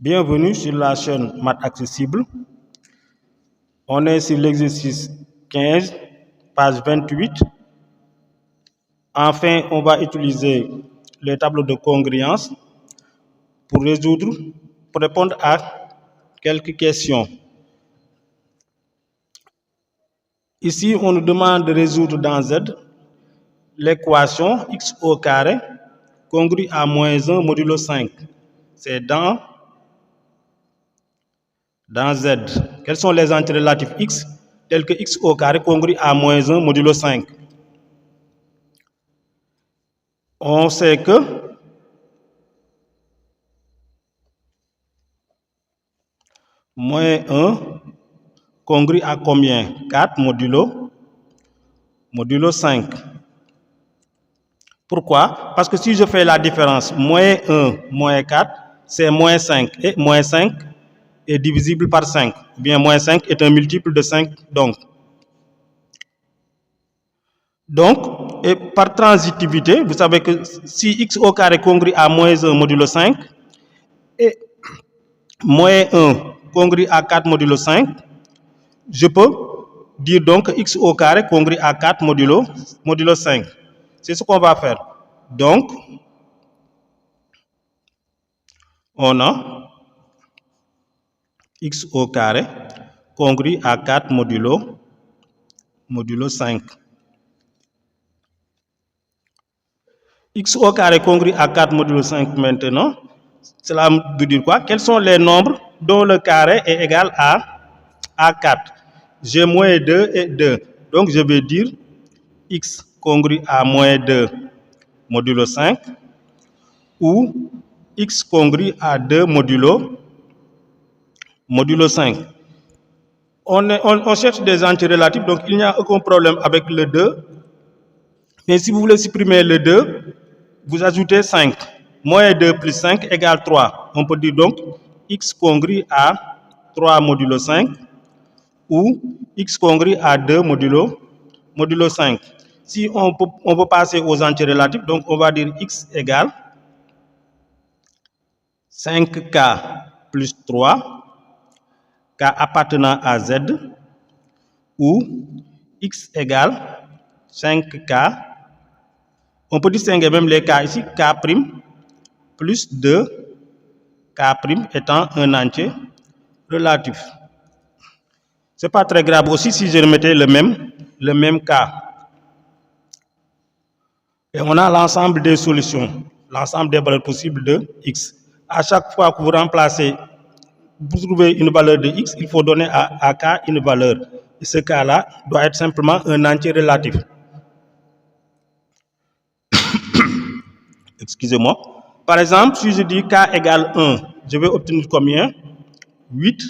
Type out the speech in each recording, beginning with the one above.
Bienvenue sur la chaîne Maths Accessible. On est sur l'exercice 15, page 28. Enfin, on va utiliser le tableau de congruence pour répondre à quelques questions. Ici, on nous demande de résoudre dans Z l'équation x au carré congrue à moins 1 modulo 5. C'est dans Z. Quels sont les antérelatifs x tels que x au carré congrue à moins 1 modulo 5? On sait que moins 1 congrue à combien? 4 modulo 5. Pourquoi? Parce que si je fais la différence moins 1 moins 4, c'est moins 5. Et moins 5 est divisible par 5. Ou bien moins 5 est un multiple de 5. Donc, et par transitivité, vous savez que si x au carré congrue à moins 1 modulo 5 et moins 1 congrue à 4 modulo 5, je peux dire donc que x au carré congrue à 4 modulo 5. C'est ce qu'on va faire. Donc, on a x au carré congrue à 4 modulo 5. X au carré congrue à 4 modulo 5 maintenant, cela veut dire quoi? Quels sont les nombres dont le carré est égal à 4? J'ai moins 2 et 2. Donc je vais dire x congrue à moins 2 modulo 5 ou x congrue à 2 modulo 5. On cherche des antérelatifs, donc il n'y a aucun problème avec le 2. Mais si vous voulez supprimer le 2, vous ajoutez 5. Moins 2 plus 5 égale 3. On peut dire donc x congrue à 3 modulo 5 ou x congrue à 2 modulo 5. Si on peut passer aux antérelatifs, donc on va dire x égale 5k plus 3, k appartenant à z, ou x égale 5k, on peut distinguer même les k ici, k' plus 2, k' étant un entier relatif. C'est pas très grave aussi si je remettais le même cas. Et on a l'ensemble des solutions, l'ensemble des valeurs possibles de x. À chaque fois que vous remplacez, vous trouvez une valeur de x, il faut donner à k une valeur. Et ce cas-là doit être simplement un entier relatif. Excusez-moi. Par exemple, si je dis k égale 1, je vais obtenir combien? 8.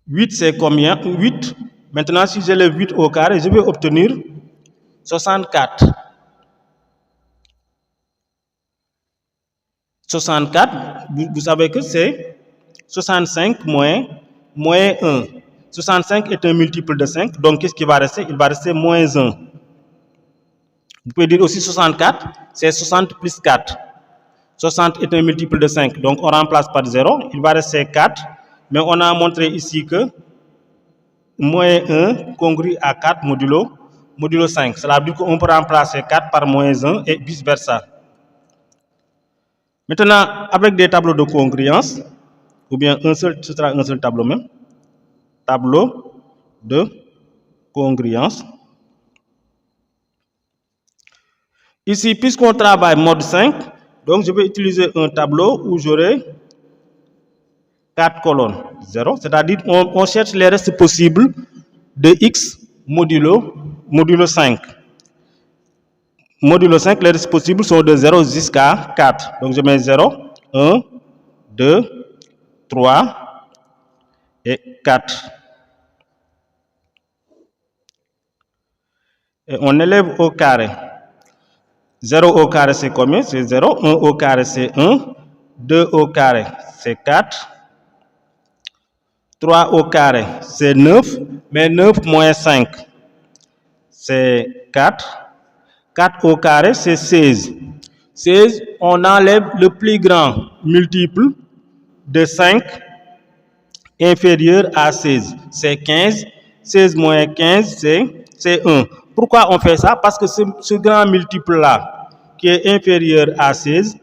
8 c'est combien? 8. Maintenant, si j'ai le 8 au carré, je vais obtenir 64. 64, vous savez que c'est 65 moins 1. 65 est un multiple de 5, donc qu'est-ce qui va rester? Il va rester moins 1. Vous pouvez dire aussi 64, c'est 60 plus 4. 60 est un multiple de 5, donc on remplace par 0, il va rester 4. Mais on a montré ici que moins 1 congrue à 4 modulo 5. Cela veut dire qu'on peut remplacer 4 par moins 1 et vice-versa. Maintenant, avec des tableaux de congruence, ou bien ce sera un seul tableau même, tableau de congruence. Ici, puisqu'on travaille mode 5, donc je vais utiliser un tableau où j'aurai 4 colonnes, 0, c'est-à-dire on cherche les restes possibles de x modulo 5. Modulo 5, les restes possibles sont de 0 jusqu'à 4. Donc je mets 0, 1, 2, 3 et 4. Et on élève au carré. 0 au carré c'est combien? C'est 0. 1 au carré c'est 1. 2 au carré c'est 4. 3 au carré c'est 9. Mais 9 moins 5 c'est 4. 4 au carré c'est 16. 16, on enlève le plus grand multiple de 5 inférieur à 16. C'est 15. 16 moins 15, c'est 1. Pourquoi on fait ça? Parce que ce grand multiple-là, qui est inférieur à 16,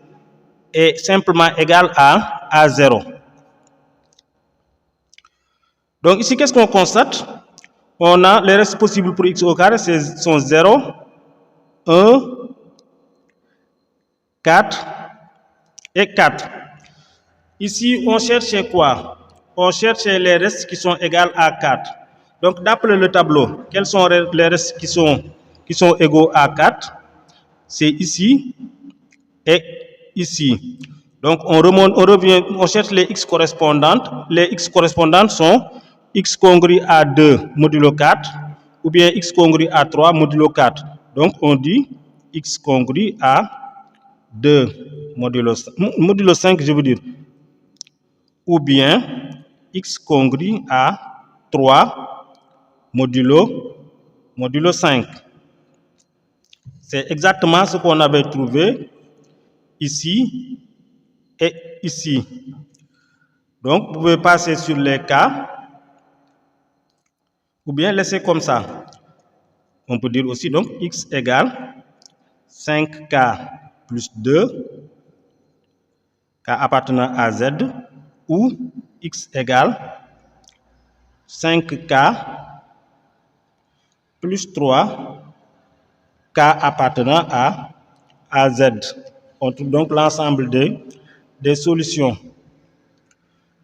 est simplement égal à 0. Donc ici, qu'est-ce qu'on constate? On a les restes possibles pour x au carré, sont 0, 1, 4 et 4. Ici, on cherche quoi? On cherche les restes qui sont égaux à 4. Donc, d'après le tableau, quels sont les restes qui sont égaux à 4? C'est ici et ici. Donc, on revient, on cherche les x correspondantes. Les x correspondantes sont x congru à 2 modulo 4 ou bien x congru à 3 modulo 4. Donc, on dit x congru à 2 modulo 5, je veux dire. Ou bien x congru à 3 modulo 5. C'est exactement ce qu'on avait trouvé ici et ici. Donc, vous pouvez passer sur les cas ou bien laisser comme ça. On peut dire aussi donc x égale 5k plus 2, k appartenant à z, ou x égale 5k plus 3, k appartenant à z. On trouve donc l'ensemble des solutions.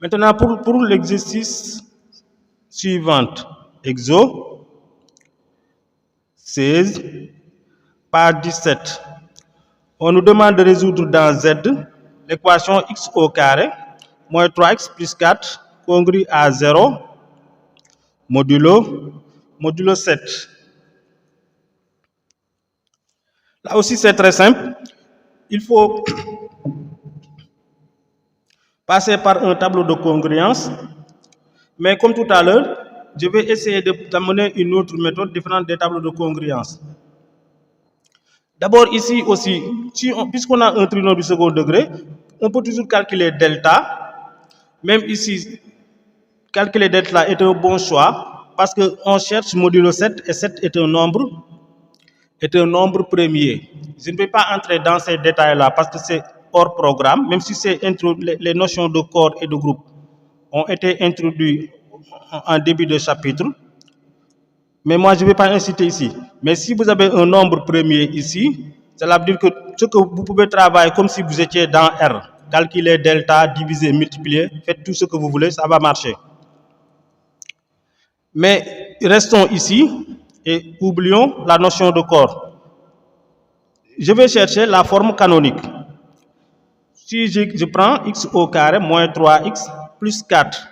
Maintenant, pour l'exercice suivant, exo 16 par 17. On nous demande de résoudre dans Z l'équation x au carré moins 3x plus 4 congru à 0 modulo 7. Là aussi, c'est très simple. Il faut passer par un tableau de congruence. Mais comme tout à l'heure, je vais essayer d'amener une autre méthode différente des tableaux de congruence. D'abord, ici aussi, puisqu'on a un trinombre du second degré, on peut toujours calculer delta. Même ici, calculer delta est un bon choix parce qu'on cherche modulo 7 et 7 est un nombre premier. Je ne vais pas entrer dans ces détails-là parce que c'est hors programme, même si les notions de corps et de groupe ont été introduites en début de chapitre. Mais moi, je ne vais pas inciter ici. Mais si vous avez un nombre premier ici, cela veut dire que vous pouvez travailler comme si vous étiez dans R. Calculer delta, diviser, multiplier, faites tout ce que vous voulez, ça va marcher. Mais restons ici et oublions la notion de corps. Je vais chercher la forme canonique. Si je prends x au carré moins 3x plus 4.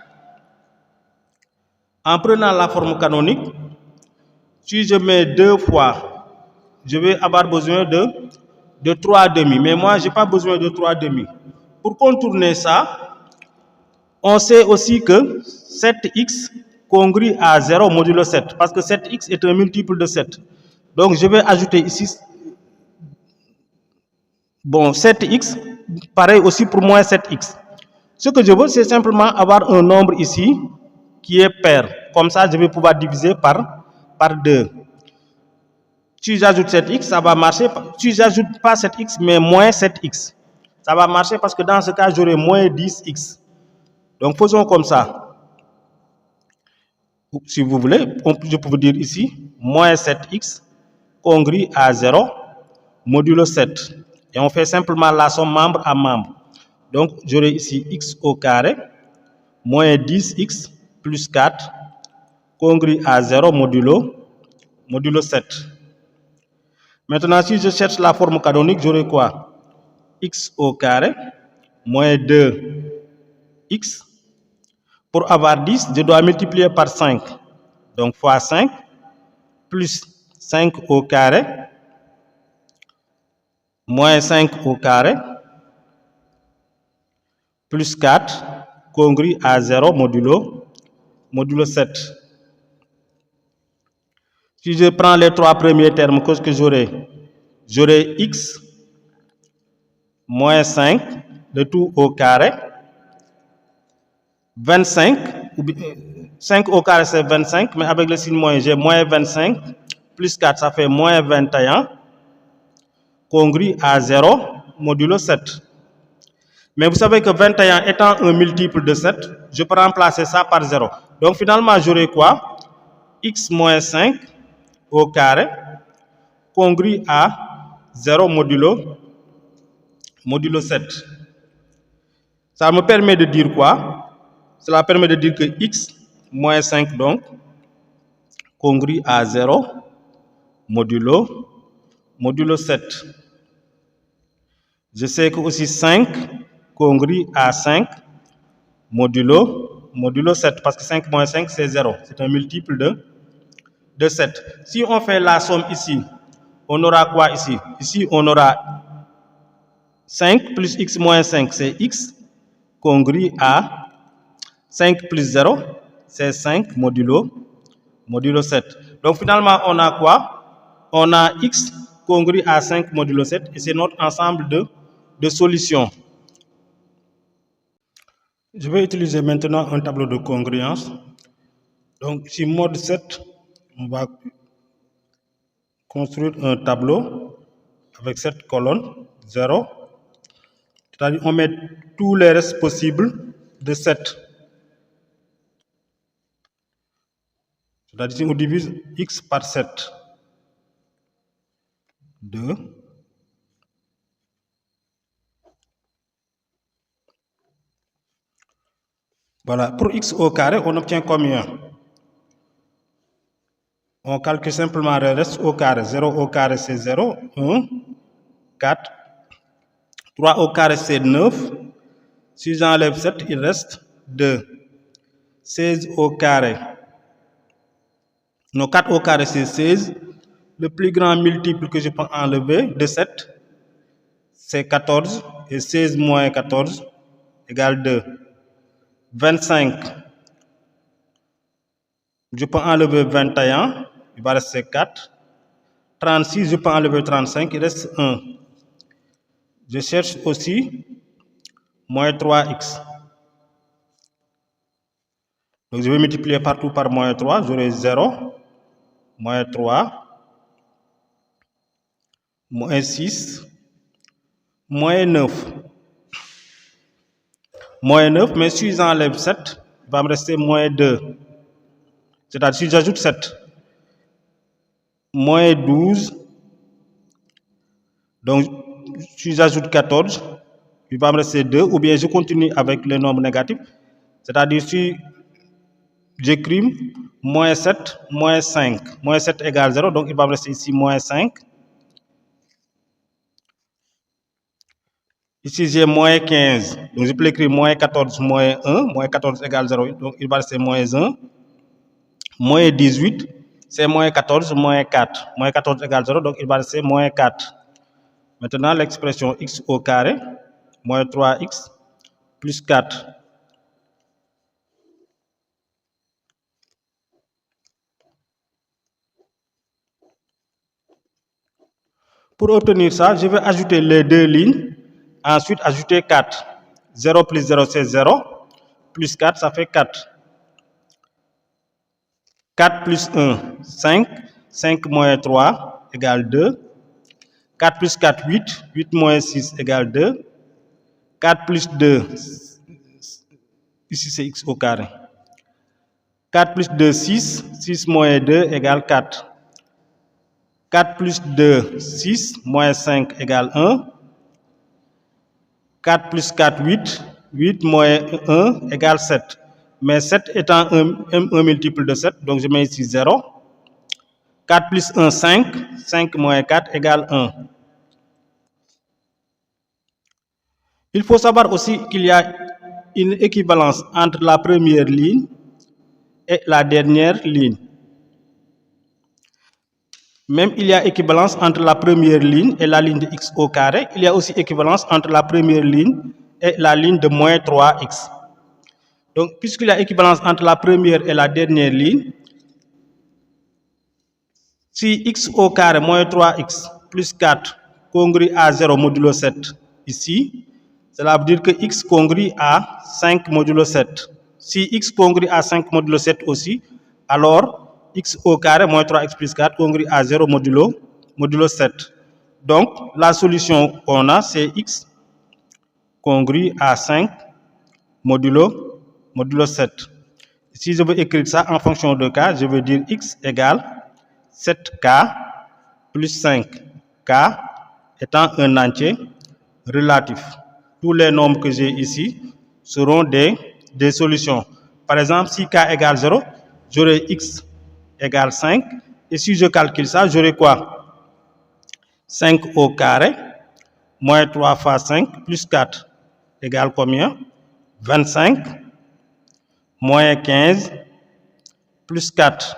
En prenant la forme canonique, si je mets 2 fois, je vais avoir besoin de 3 demi. Mais moi, je n'ai pas besoin de 3 demi. Pour contourner ça, on sait aussi que 7x congru à 0 modulo 7. Parce que 7x est un multiple de 7. Donc, je vais ajouter ici 7x, pareil aussi pour moins 7x. Ce que je veux, c'est simplement avoir un nombre ici qui est pair. Comme ça, je vais pouvoir diviser par 2. Si j'ajoute 7x, ça va marcher. Si j'ajoute pas 7x, mais moins 7x, ça va marcher parce que dans ce cas, j'aurai moins 10x. Donc, faisons comme ça. Si vous voulez, je peux vous dire ici, moins 7x congru à 0 modulo 7. Et on fait simplement la somme membre à membre. Donc, j'aurai ici x au carré moins 10x plus 4 congru à 0 modulo 7. Maintenant, si je cherche la forme canonique, j'aurai quoi? X au carré moins 2x. Pour avoir 10, je dois multiplier par 5. Donc, fois 5 plus 5 au carré moins 5 au carré plus 4 congru à 0 modulo 7. Si je prends les 3 premiers termes, qu'est-ce que j'aurai x moins 5, le tout au carré, 25, 5 au carré c'est 25, mais avec le signe moins, j'ai moins 25, plus 4, ça fait moins 21, congru à 0, modulo 7. Mais vous savez que 21 étant un multiple de 7, je peux remplacer ça par 0. Donc finalement, j'aurai quoi? X moins 5 au carré, congru à 0 modulo 7. Ça me permet de dire quoi? Cela permet de dire que x moins 5 donc congru à 0 modulo 7. Je sais que aussi 5 congru à 5 modulo 7 parce que 5 moins 5 c'est 0. C'est un multiple de 7. Si on fait la somme ici, on aura quoi ici? Ici on aura 5 plus x moins 5 c'est x congru à 5 plus 0, c'est 5 modulo 7. Donc finalement, on a quoi? On a x congru à 5 modulo 7 et c'est notre ensemble de solutions. Je vais utiliser maintenant un tableau de congruence. Donc ici, mode 7, on va construire un tableau avec cette colonne 0. C'est-à-dire on met tous les restes possibles de 7. C'est-à-dire si on divise x par 7, 2. Voilà, pour x au carré, on obtient combien? On calcule simplement le reste au carré. 0 au carré, c'est 0, 1, 4. 3 au carré, c'est 9. Si j'enlève 7, il reste 2. 16 au carré. Non, 4 au carré, c'est 16. Le plus grand multiple que je peux enlever de 7, c'est 14. Et 16 moins 14 égale 2. 25. Je peux enlever 21. Il va rester 4. 36, je peux enlever 35. Il reste 1. Je cherche aussi moins 3x. Donc je vais multiplier partout par moins 3. J'aurai 0, moins 3, moins 6, moins 9. Moins 9, mais si j'enlève 7, il va me rester moins 2. C'est-à-dire si j'ajoute 7, moins 12. Donc si j'ajoute 14, il va me rester 2. Ou bien je continue avec le nombre négatif. C'est-à-dire si j'écris moins 7, moins 5. Moins 7 égale 0, donc il va me rester ici moins 5. Ici, j'ai moins 15. Donc, je peux écrire moins 14, moins 1. Moins 14 égale 0. Donc, il va rester moins 1. Moins 18, c'est moins 14, moins 4. Moins 14 égale 0, donc il va rester moins 4. Maintenant, l'expression x au carré, moins 3x, plus 4. Pour obtenir ça, je vais ajouter les deux lignes. Ensuite, ajouter 4. 0 plus 0, c'est 0. Plus 4, ça fait 4. 4 plus 1, 5. 5 moins 3 égale 2. 4 plus 4, 8. 8 moins 6 égale 2. 4 plus 2, ici c'est x au carré. 4 plus 2, 6. 6 moins 2 égale 4. 4 plus 2, 6. Moins 5 égale 1. 4 plus 4, 8. 8 moins 1 égale 7. Mais 7 étant un multiple de 7, donc je mets ici 0. 4 plus 1, 5. 5 moins 4 égale 1. Il faut savoir aussi qu'il y a une équivalence entre la première ligne et la dernière ligne. Même il y a équivalence entre la première ligne et la ligne de x au carré, il y a aussi équivalence entre la première ligne et la ligne de moins 3x. Donc, puisqu'il y a équivalence entre la première et la dernière ligne, si x au carré moins 3x plus 4 congru à 0 modulo 7 ici, cela veut dire que x congru à 5 modulo 7. Si x congrue à 5 modulo 7 aussi, alors x au carré moins 3x plus 4 congrue à 0 modulo 7. Donc, la solution qu'on a, c'est x congrue à 5 modulo 7. Si je veux écrire ça en fonction de k, je veux dire x égale 7k plus 5k étant un entier relatif. Tous les nombres que j'ai ici seront des solutions. Par exemple, si k égale 0, j'aurai x égale 5. Et si je calcule ça, j'aurai quoi? 5 au carré, moins 3 fois 5, plus 4, égale combien? 25, moins 15, plus 4.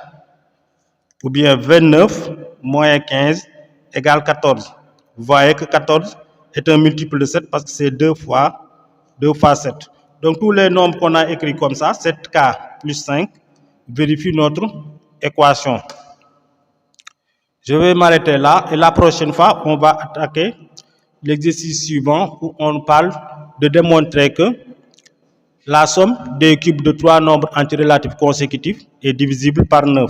Ou bien 29, moins 15, égale 14. Vous voyez que 14 est un multiple de 7 parce que c'est 2 fois 7. Donc, tous les nombres qu'on a écrits comme ça, 7k plus 5, vérifie notre équation. Je vais m'arrêter là et la prochaine fois, on va attaquer l'exercice suivant où on parle de démontrer que la somme des cubes de trois nombres antirelatifs consécutifs est divisible par 9.